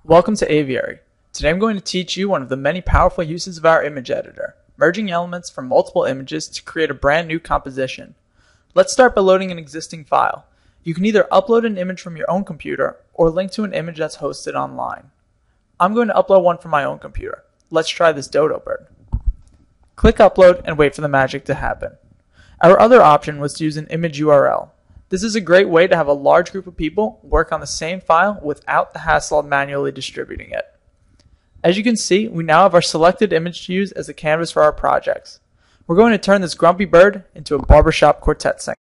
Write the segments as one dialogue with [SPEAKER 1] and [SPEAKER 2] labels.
[SPEAKER 1] Welcome to Aviary. Today I'm going to teach you one of the many powerful uses of our image editor, merging elements from multiple images to create a brand new composition. Let's start by loading an existing file. You can either upload an image from your own computer or link to an image that's hosted online. I'm going to upload one from my own computer. Let's try this dodo bird. Click upload and wait for the magic to happen. Our other option was to use an image URL. This is a great way to have a large group of people work on the same file without the hassle of manually distributing it. As you can see, we now have our selected image to use as a canvas for our projects. We're going to turn this grumpy bird into a barbershop quartet singer.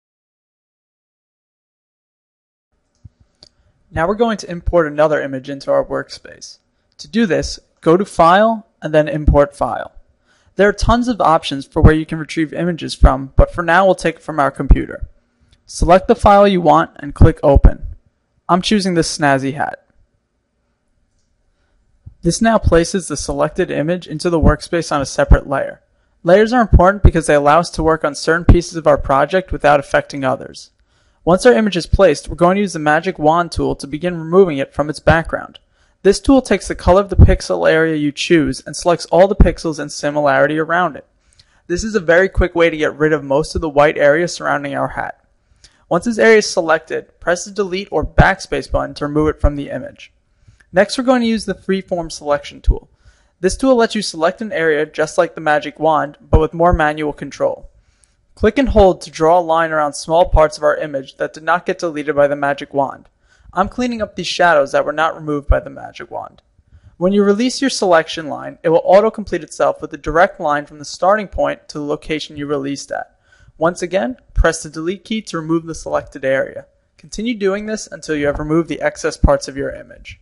[SPEAKER 1] Now we're going to import another image into our workspace. To do this, go to File and then Import File. There are tons of options for where you can retrieve images from, but for now we'll take it from our computer. Select the file you want and click Open. I'm choosing this snazzy hat. This now places the selected image into the workspace on a separate layer. Layers are important because they allow us to work on certain pieces of our project without affecting others. Once our image is placed, we're going to use the magic wand tool to begin removing it from its background. This tool takes the color of the pixel area you choose and selects all the pixels and similarity around it. This is a very quick way to get rid of most of the white area surrounding our hat. Once this area is selected, press the delete or backspace button to remove it from the image. Next, we're going to use the freeform selection tool. This tool lets you select an area just like the magic wand, but with more manual control. Click and hold to draw a line around small parts of our image that did not get deleted by the magic wand. I'm cleaning up these shadows that were not removed by the magic wand. When you release your selection line, it will auto-complete itself with a direct line from the starting point to the location you released at. Once again, press the delete key to remove the selected area. Continue doing this until you have removed the excess parts of your image.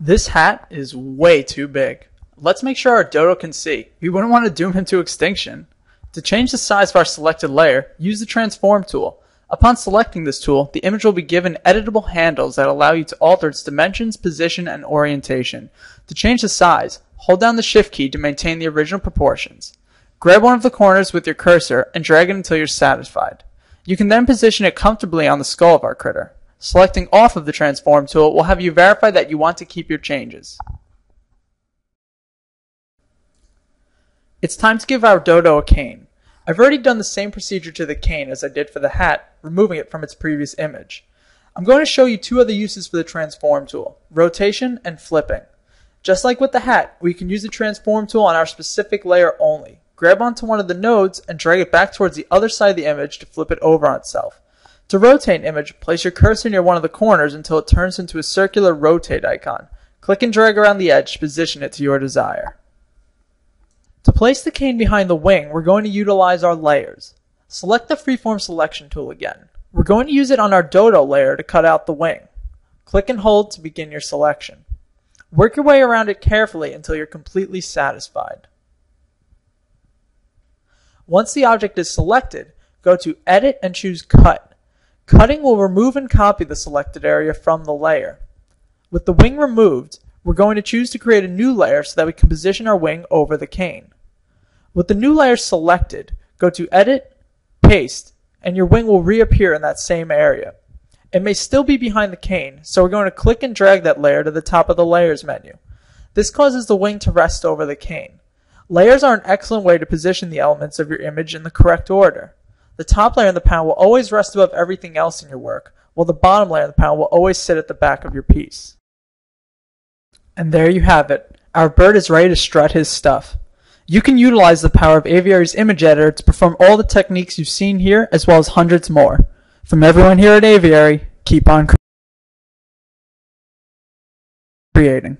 [SPEAKER 1] This hat is way too big. Let's make sure our dodo can see. We wouldn't want to doom him to extinction. To change the size of our selected layer, use the transform tool. Upon selecting this tool, the image will be given editable handles that allow you to alter its dimensions, position, and orientation. To change the size, hold down the shift key to maintain the original proportions. Grab one of the corners with your cursor and drag it until you're satisfied. You can then position it comfortably on the skull of our critter. Selecting off of the transform tool will have you verify that you want to keep your changes. It's time to give our dodo a cane. I've already done the same procedure to the cane as I did for the hat, removing it from its previous image. I'm going to show you two other uses for the transform tool, rotation and flipping. Just like with the hat, we can use the transform tool on our specific layer only. Grab onto one of the nodes and drag it back towards the other side of the image to flip it over on itself. To rotate an image, place your cursor near one of the corners until it turns into a circular rotate icon. Click and drag around the edge to position it to your desire. To place the cane behind the wing, we're going to utilize our layers. Select the freeform selection tool again. We're going to use it on our dodo layer to cut out the wing. Click and hold to begin your selection. Work your way around it carefully until you're completely satisfied. Once the object is selected, go to Edit and choose Cut. Cutting will remove and copy the selected area from the layer. With the wing removed, we're going to choose to create a new layer so that we can position our wing over the cane. With the new layer selected, go to Edit, Paste, and your wing will reappear in that same area. It may still be behind the cane, so we're going to click and drag that layer to the top of the Layers menu. This causes the wing to rest over the cane. Layers are an excellent way to position the elements of your image in the correct order. The top layer in the panel will always rest above everything else in your work, while the bottom layer in the panel will always sit at the back of your piece. And there you have it. Our bird is ready to strut his stuff. You can utilize the power of Aviary's image editor to perform all the techniques you've seen here, as well as hundreds more. From everyone here at Aviary, keep on creating.